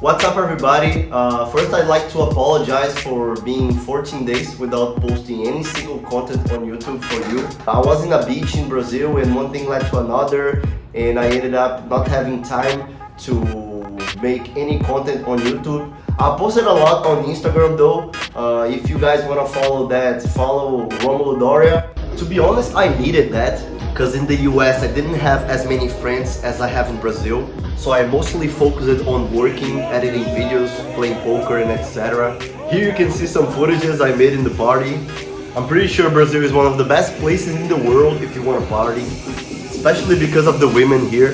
What's up everybody? First I'd like to apologize for being 14 days without posting any single content on YouTube for you. I was in a beach in Brazil and one thing led to another and I ended up not having time to make any content on YouTube. I posted a lot on Instagram though. If you guys want to follow that, follow Romulo Dorea. To be honest, I needed that because in the US I didn't have as many friends as I have in Brazil. So I mostly focused on working, editing videos, playing poker and etc. Here you can see some footages I made in the party. I'm pretty sure Brazil is one of the best places in the world if you want to party, especially because of the women here.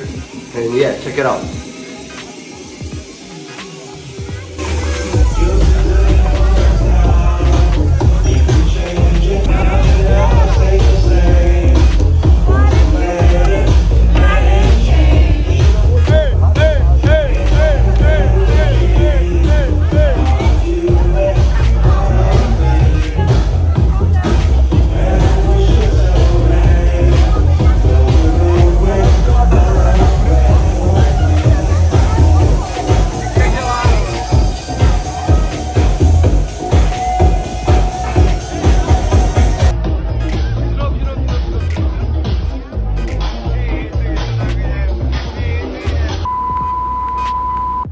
And yeah, check it out.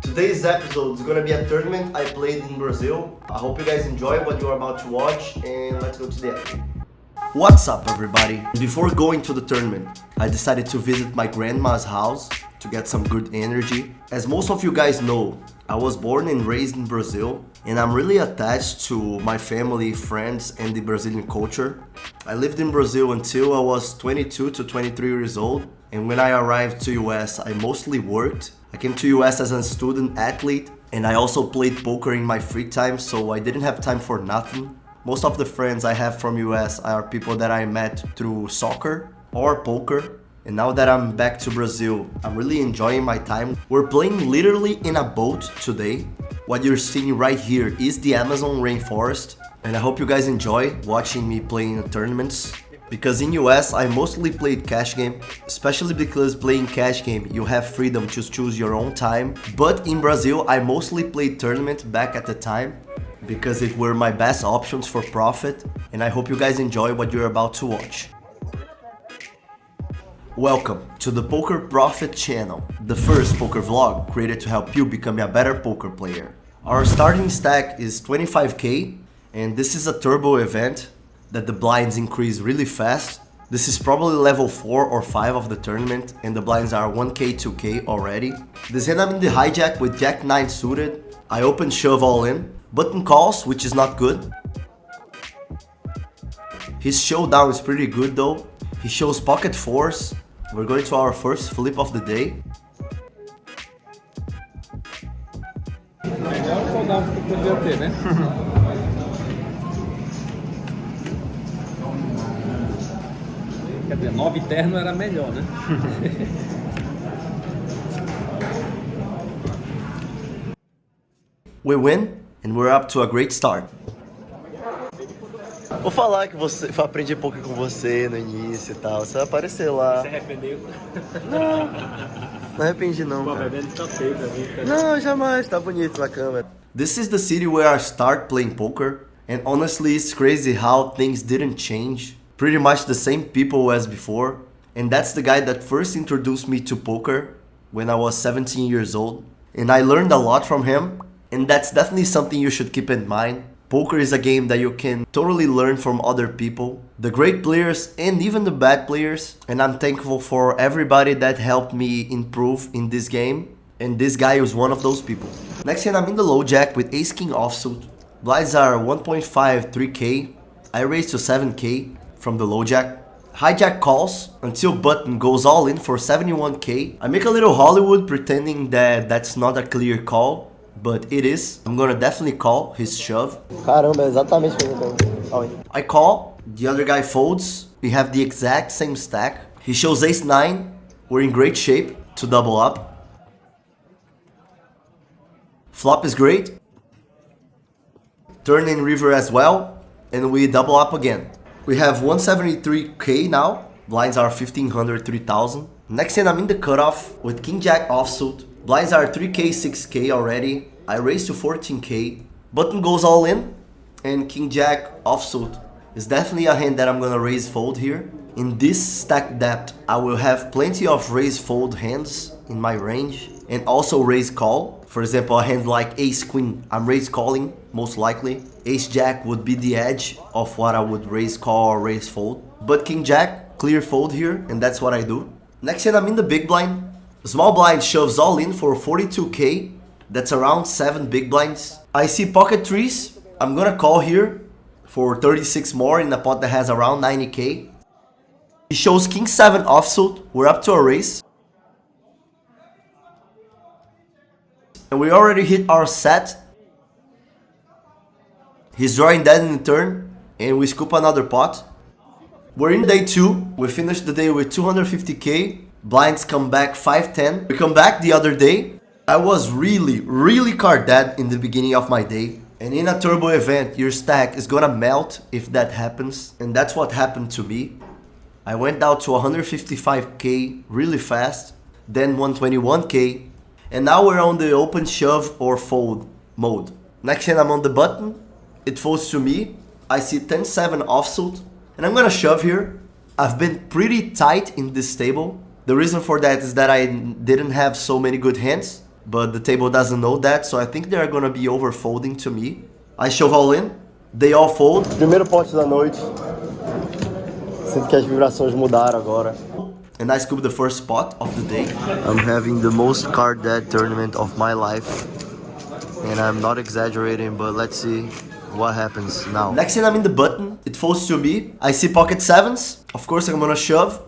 Today's episode is gonna be a tournament I played in Brazil. I hope you guys enjoy what you're about to watch and let's go to the episode. What's up everybody? Before going to the tournament, I decided to visit my grandma's house to get some good energy. As most of you guys know, I was born and raised in Brazil and I'm really attached to my family, friends and the Brazilian culture. I lived in Brazil until I was 22 to 23 years old, and when I arrived to US I mostly worked. I came to US as a student athlete and I also played poker in my free time, so I didn't have time for nothing. Most of the friends I have from US are people that I met through soccer or poker. And now that I'm back to Brazil, I'm really enjoying my time. We're playing literally in a boat today. What you're seeing right here is the Amazon rainforest. And I hope you guys enjoy watching me playing in tournaments. Because in US, I mostly played cash game, especially because playing cash game, you have freedom to choose your own time. But in Brazil, I mostly played tournament back at the time because it were my best options for profit. And I hope you guys enjoy what you're about to watch. Welcome to the Poker Profit channel, the first poker vlog created to help you become a better poker player. Our starting stack is 25k and this is a turbo event that the blinds increase really fast. This is probably level 4 or 5 of the tournament and the blinds are 1k, 2k already. This hand I'm in the hijack with jack 9 suited. I open shove all in, button calls, which is not good. His showdown is pretty good though. He shows pocket fours. We're going to our first flip of the day. Melhor showdown que podia ter, né? Quer dizer, 9 terno era melhor, né? We win and we're up to a great start. Vou falar que você aprendi poker com você no início e tal. Você vai aparecer lá. Você arrependeu? Não arrependi não. Pô, mas deve tá feio pra mim. Não, jamais. Tá bonito na câmera. This is the city where I start playing poker. And honestly, it's crazy how things didn't change. Pretty much the same people as before. And that's the guy that first introduced me to poker when I was 17 years old. And I learned a lot from him. And that's definitely something you should keep in mind. Poker is a game that you can totally learn from other people, the great players and even the bad players. And I'm thankful for everybody that helped me improve in this game. And this guy was one of those people. Next hand I'm in the low jack with ace king offsuit. Blinds are 1.5, 3k. I raised to 7k from the low jack. Hijack calls until button goes all in for 71k. I make a little Hollywood pretending that that's not a clear call. But it is. I'm gonna definitely call his shove. Caramba, é exatamente o que I call, the other guy folds. We have the exact same stack. He shows ace 9. We're in great shape to double up. Flop is great. Turn in river as well. And we double up again. We have 173k now. Blinds are 1500, 3000. Next hand I'm in the cutoff with king jack offsuit. Blinds are 3k, 6k already. I raise to 14k. Button goes all in. And King Jack offsuit is definitely a hand that I'm gonna raise fold here. In this stack depth, I will have plenty of raise fold hands in my range. And also raise call. For example, a hand like Ace Queen, I'm raise calling most likely. Ace Jack would be the edge of what I would raise call or raise fold. But King Jack, clear fold here, and that's what I do. Next hand, I'm in the big blind. Small blind shoves all in for 42k. That's around 7 big blinds. I see pocket threes. I'm gonna call here for 36 more in a pot that has around 90k. He shows King 7 offsuit. We're up to a raise. And we already hit our set. He's drawing dead in the turn. And we scoop another pot. We're in day 2. We finished the day with 250k. Blinds come back 510. We come back the other day. I was really card dead in the beginning of my day. And in a turbo event, your stack is gonna melt if that happens. And that's what happened to me. I went down to 155k really fast. Then 121k. And now we're on the open shove or fold mode. Next hand I'm on the button. It folds to me. I see 10-7 offsuit. And I'm gonna shove here. I've been pretty tight in this table. The reason for that is that I didn't have so many good hands. But the table doesn't know that, so I think they're gonna be over folding to me. I shove all in. They all fold. Primeiro pote da noite. Sinto que as vibrações mudaram agora. And I scoop the first spot of the day. I'm having the most card dead tournament of my life. And I'm not exaggerating, but let's see what happens now. Next time I'm in the button, it folds to me. I see pocket sevens. Of course I'm gonna shove.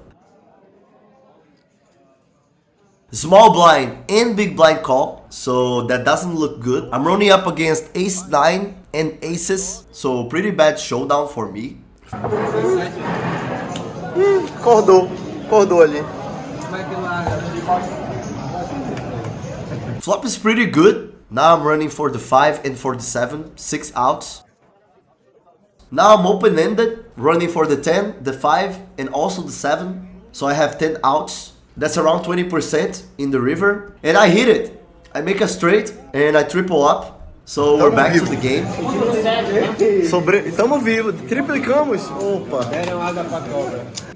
Small blind and big blind call, so that doesn't look good. I'm running up against ace 9 and aces, so pretty bad showdown for me. Acordou ali. Flop is pretty good. Now I'm running for the 5 and for the 7, 6 outs. Now I'm open-ended, running for the 10, the 5 and also the 7, so I have 10 outs. That's around 20% in the river. And I hit it. I make a straight and I triple up. So we're back to the game. Tamo vivo. Triplicamos. Opa.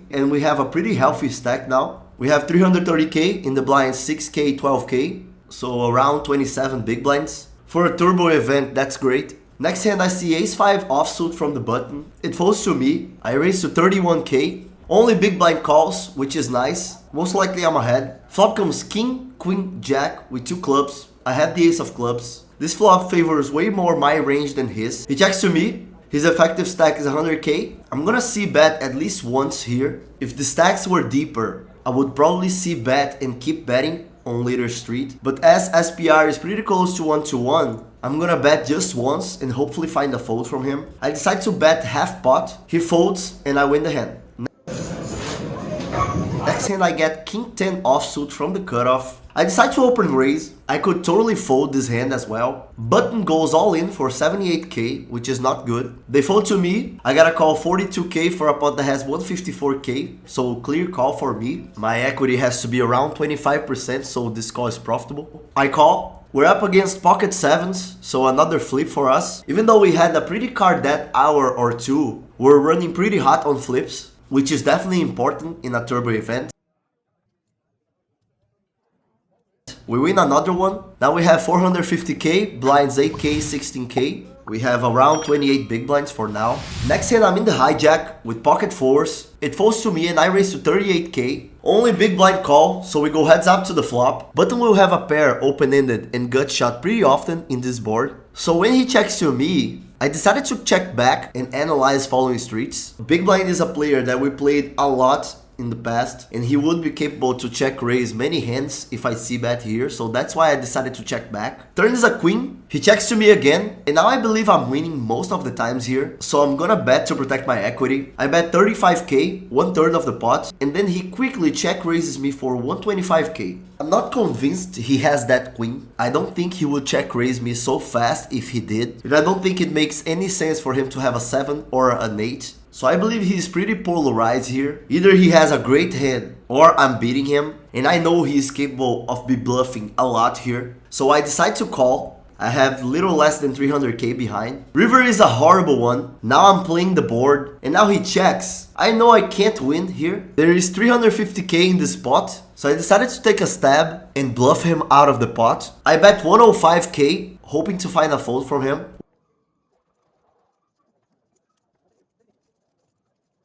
And we have a pretty healthy stack now. We have 330k in the blinds, 6k, 12k. So around 27 big blinds. For a turbo event, that's great. Next hand I see ace 5 offsuit from the button. It folds to me. I raise to 31k. Only big blind calls, which is nice. Most likely I'm ahead. Flop comes king, queen, jack with 2 clubs. I have the ace of clubs. This flop favors way more my range than his. He checks to me. His effective stack is 100k. I'm gonna see bet at least once here. If the stacks were deeper, I would probably see bet and keep betting on later street. But as SPR is pretty close to 1-1, I'm gonna bet just once and hopefully find a fold from him. I decide to bet half pot. He folds and I win the hand. Next hand I get king 10 offsuit from the cutoff. I decide to open raise. I could totally fold this hand as well. Button goes all in for 78k, which is not good. They fold to me. I gotta call 42k for a pot that has 154k, so clear call for me. My equity has to be around 25%, so this call is profitable. I call. We're up against pocket sevens, so another flip for us. Even though we had a pretty card that hour or two, we're running pretty hot on flips, which is definitely important in a turbo event. We win another one. Now we have 450k, blinds 8k, 16k. We have around 28 big blinds for now. Next hand I'm in the hijack with pocket fours. It folds to me and I raise to 38k. Only big blind call, so we go heads up to the flop. Button will have a pair open-ended and gut shot pretty often in this board. So when he checks to me, I decided to check back and analyze following streets. Big blind is a player that we played a lot in the past, and he would be capable to check raise many hands if I see bet here, so that's why I decided to check back. Turn is a queen. He checks to me again, and now I believe I'm winning most of the times here, so I'm gonna bet to protect my equity. I bet 35k, 1/3 of the pot, and then he quickly check raises me for 125k. I'm not convinced he has that queen. I don't think he would check raise me so fast if he did, and I don't think it makes any sense for him to have a 7 or an 8. So I believe he's pretty polarized here. Either he has a great hand or I'm beating him, and I know he is capable of be bluffing a lot here. So I decide to call. I have little less than 300k behind. River is a horrible one. Now I'm playing the board, and now he checks. I know I can't win here. There is 350k in this pot, so I decided to take a stab and bluff him out of the pot. I bet 105k, hoping to find a fold from him,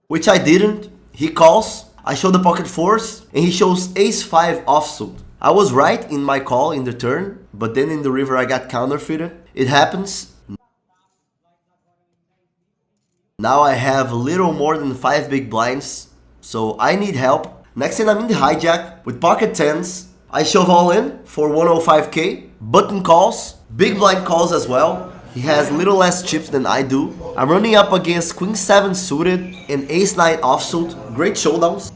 which I didn't. He calls. I show the pocket fours, and he shows ace-5 offsuit. I was right in my call in the turn, but then in the river I got counterfeited. It happens. Now I have a little more than 5 big blinds, so I need help. Next thing I'm in the hijack with pocket 10s. I shove all in for 105k. Button calls, big blind calls as well. He has little less chips than I do. I'm running up against queen 7 suited and ace 9 offsuit. Great showdowns.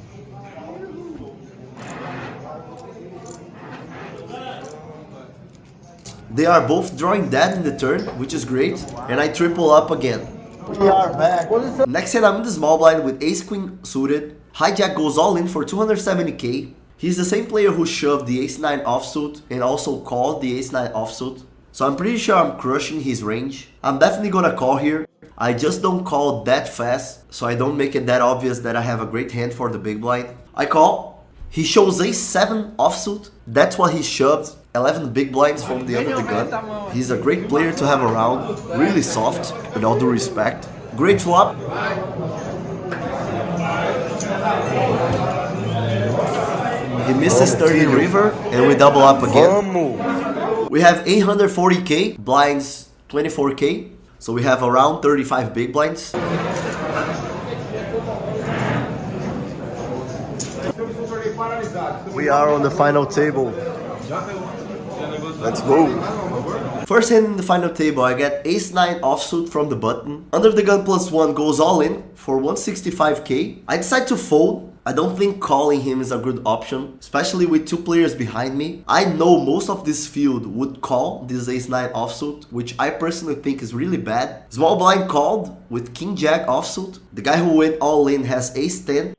They are both drawing dead in the turn, which is great, and I triple up again. We are back. Next hand I'm in the small blind with ace queen suited. Hijack goes all in for 270k. He's the same player who shoved the ace 9 offsuit and also called the ace 9 offsuit. So I'm pretty sure I'm crushing his range. I'm definitely gonna call here. I just don't call that fast, so I don't make it that obvious that I have a great hand for the big blind. I call. He shows ace 7 offsuit. That's what he shoved. 11 big blinds from the under the gun. He's a great player to have around. Really soft, with all due respect. Great flop. He misses 30 river, and we double up again. We have 840k, blinds 24k. So we have around 35 big blinds. We are on the final table. Let's go. First hand in the final table, I get ace 9 offsuit from the button. Under the gun +1 goes all in for 165k. I decide to fold. I don't think calling him is a good option, especially with 2 players behind me. I know most of this field would call this ace 9 offsuit, which I personally think is really bad. Small blind called with king jack offsuit. The guy who went all in has ace 10.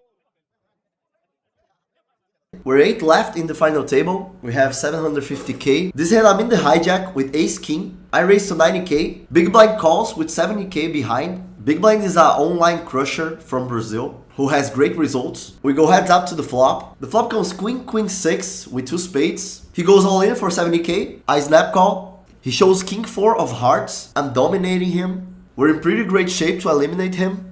We're 8 left in the final table. We have 750k. This hand I'm in the hijack with ace king. I raise to 90k. Big blind calls with 70k behind. Big blind is our online crusher from Brazil who has great results. We go heads up to the flop. The flop comes queen, queen 6 with 2 spades. He goes all in for 70k. I snap call. He shows king 4 of hearts. I'm dominating him. We're in pretty great shape to eliminate him.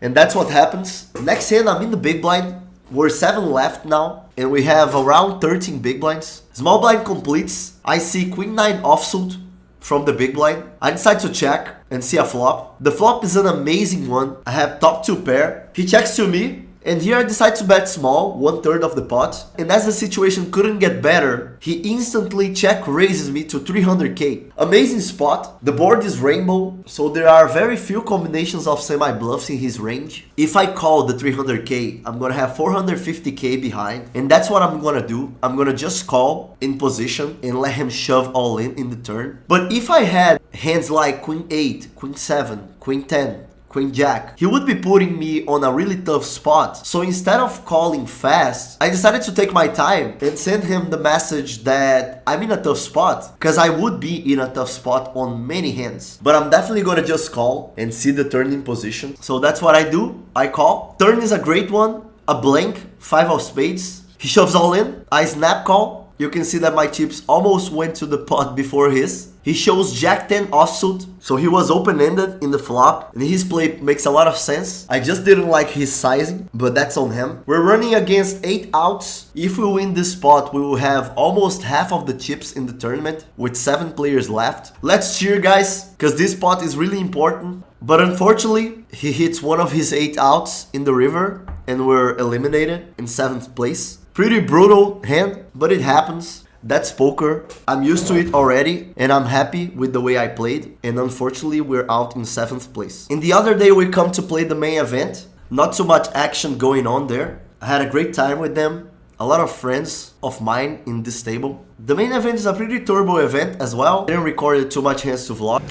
And that's what happens. Next hand, I'm in the big blind. We're 7 left now, and we have around 13 big blinds. Small blind completes. I see queen 9 offsuit from the big blind. I decide to check and see a flop. The flop is an amazing one. I have top 2 pair. He checks to me, and here I decide to bet small, 1/3 of the pot. And as the situation couldn't get better, he instantly check raises me to 300k. Amazing spot. The board is rainbow, so there are very few combinations of semi-bluffs in his range. If I call the 300k, I'm gonna have 450k behind, and that's what I'm gonna do. I'm gonna just call in position and let him shove all in the turn. But if I had hands like queen 8, queen 7, queen 10, queen jack, he would be putting me on a really tough spot. So instead of calling fast, I decided to take my time and send him the message that I'm in a tough spot, because I would be in a tough spot on many hands. But I'm definitely gonna just call and see the turn in position. So that's what I do. I call. Turn is a great one. A blank, 5 of spades. He shoves all in. I snap call. You can see that my chips almost went to the pot before his. He shows jack 10 offsuit, so he was open-ended in the flop, and his play makes a lot of sense. I just didn't like his sizing, but that's on him. We're running against 8 outs. If we win this spot, we will have almost half of the chips in the tournament with 7 players left. Let's cheer, guys, because this spot is really important. But unfortunately, he hits one of his 8 outs in the river, and we're eliminated in 7th place. Pretty brutal hand, but it happens. That's poker. I'm used to it already, and I'm happy with the way I played. And unfortunately, we're out in 7th place. In the other day, we come to play the main event. Not too much action going on there. I had a great time with them. A lot of friends of mine in this table. The main event is a pretty turbo event as well. I didn't record too much hands to vlog.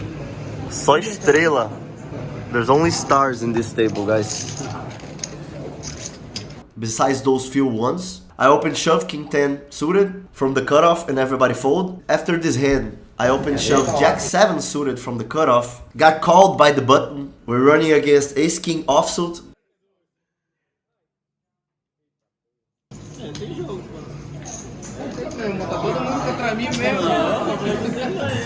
Só estrela. There's only stars in this table, guys. besides those few ones. I opened shove king 10 suited from the cutoff and everybody fold. After this hand, I opened shove jack 7 suited from the cutoff. Got called by the button. We're running against ace king offsuit.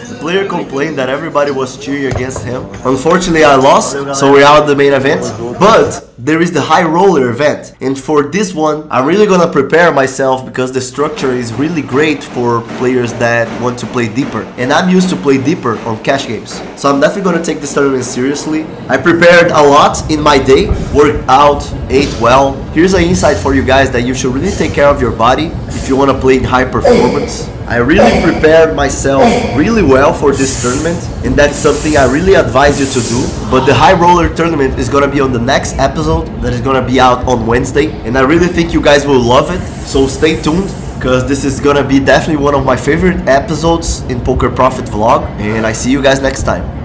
The player complained that everybody was cheering against him. Unfortunately, I lost, so we're out of the main event. But there is the high roller event, and for this one, I'm really gonna prepare myself because the structure is really great for players that want to play deeper. And I'm used to play deeper on cash games, so I'm definitely gonna take this tournament seriously. I prepared a lot in my day, worked out, ate well. Here's an insight for you guys that you should really take care of your body if you wanna play in high performance. I really prepared myself really well for this tournament, and that's something I really advise you to do. But the high roller tournament is gonna be on the next episode that is gonna be out on Wednesday, and I really think you guys will love it, so stay tuned because this is gonna be definitely one of my favorite episodes in Poker Profit Vlog, and I see you guys next time.